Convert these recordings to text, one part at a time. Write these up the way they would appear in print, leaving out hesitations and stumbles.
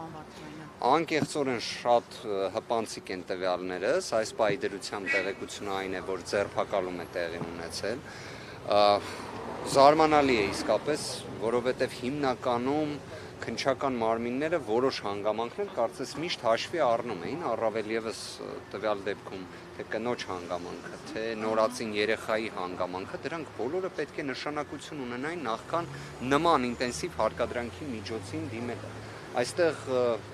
պարոն Վարդանանյան։ Անկեղծորեն շատ հպանցիկ են տվյալներս, այս պահի դրությամբ տեղեկությունը այն է, որ ձերբակալում է տեղի ունեցել։ Զարմանալի է իսկապես, որովհետև հիմնականում քննչական մարմինները որոշ հանգամանքներ կարծես միշտ հաշվի առնում էին, առավել ևս տվյալ դեպքում թե կնոջ հանգամանքը, թե նորածին երեխայի հանգամանքը, դրանք բոլորը պետք է նշանակություն ունենային նախքան նման ինտենսիվ հարկադրանքի միջոցին դիմելը։ Այստեղ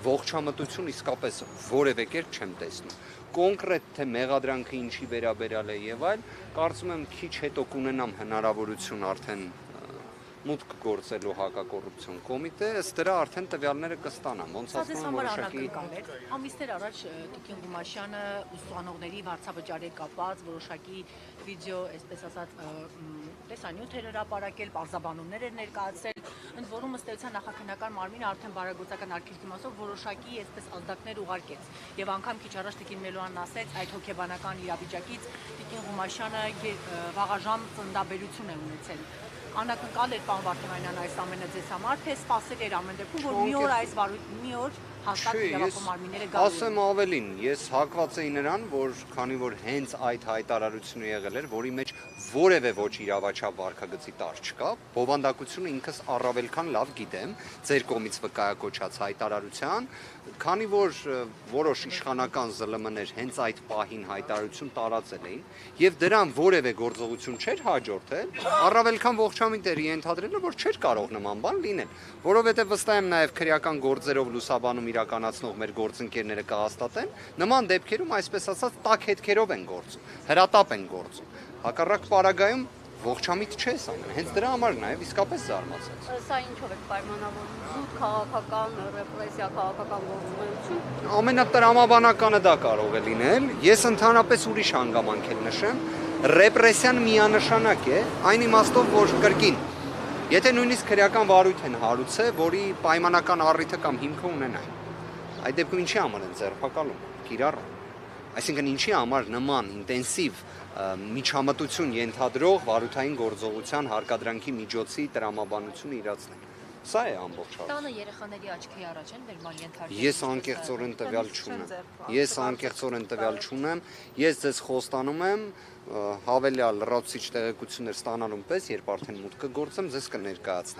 ողջամտություն իսկապես որևէ կերպ չեմ տեսնում։ Կոնկրետ թե մեղադրանքը ինչի վերաբերյալ է եւ այլ, կարծում եմ քիչ հետո կունենամ հնարավորություն արդեն մուտք գործելու հակակոռուպցիոն կոմիտե, ըստ դրա արդեն տվյալները կստանամ։ Ոնց ասում եմ, որոշակի ամիսներ առաջ Տիկին Ղումաշյանը ուսանողների վարձավճարի կապած որոշակի վիդեո, այսպես ասած, տեսանյութեր հրապարակել, պարզաբանումներ էր ներկայացրել, ընդ որում ըստ էության նախաքննական մարմինը արդեն բարեգործական արգելքի մասով որոշակի այսպես ազդակներ ուղարկեց։ Եվ անգամ քիչ առաջ Տիկին Մելոյանն ասեց, այդ հոգեբանական իրավիճակից Տիկին Ղումաշյանը վաղաժամ ծննդաբերություն է ունեցել։ Անակնկալ էր պարոն Վարդանանյան այս ամենը ձեզ համար, թե սպասել էր ամեն դեպքում, որ մի օր հաստատ իրավապահ մարմինները գալու են։ Ասեմ ավելին, ես հակված էի նրան, որ քանի որ հենց այդ հայտարարությունը եղել էր, որի մեջ որևէ ոչ իրավաչափ վարքագծի տար չկա, բովանդակությունը ինքս առավել քան լավ գիտեմ, ձեր կողմից վկայակոչած հայտարարության, քանի որ որոշ իշխանական ԶԼՄ-ներ հենց այդ պահին հայտարարություն տարածել էին, եւ դրան որևէ գործողություն չէր հաջորդել, առավել քան ողջամիտ էր ենթադրելը, որ չէր կարող նման բան լինել, որովհետեւ վստահ եմ նաեւ քրեական գործերով լուսաբանում իրականացնող մեր գործընկերները կհաստատեն, նման դեպքերում այսպես ասած տաք հետքերով են գործում, հրատապ են գործում։ Հակառակ պարագայում ողջամիտ չես անում, հենց դրա համար նաև իսկապես զարմացած։ Սա ինչով է պայմանավորվում, զուտ քաղաքական ռեպրեսիա, քաղաքական գործունեություն։ Ամենատրամաբանականը դա կարող է լինել, ես ընդհանրապես ուրիշ հանգամանք էլ նշեմ, ռեպրեսիան միանշանակ է, այն իմաստով, որ կրկին, եթե նույնիսկ քրեական վարույթ են հարուցել, որի պայմանական առիթը կամ հիմքը ունենային, այդ դեպքում ինչի համար են ձերբակալում, կիրառում, այսինքն ինչի համար նման ինտենսիվ միջամտություն ենթադրող վարութային գործողության հարկադրանքի միջոցի տրամաբանությունը իրացնել։ Սա է ամբողջ հարցը։ Տանը երեխաների աչքի առաջ են վերման ենթարկել։ Ես անկեղծորեն տվյալ չունեմ։ Ես ձեզ խոստանում եմ հավելյալ լրացուցիչ տեղեկություններ ստանալուն պես, երբ արդեն մուտք կգործեմ, ձեզ կներկայացնեմ։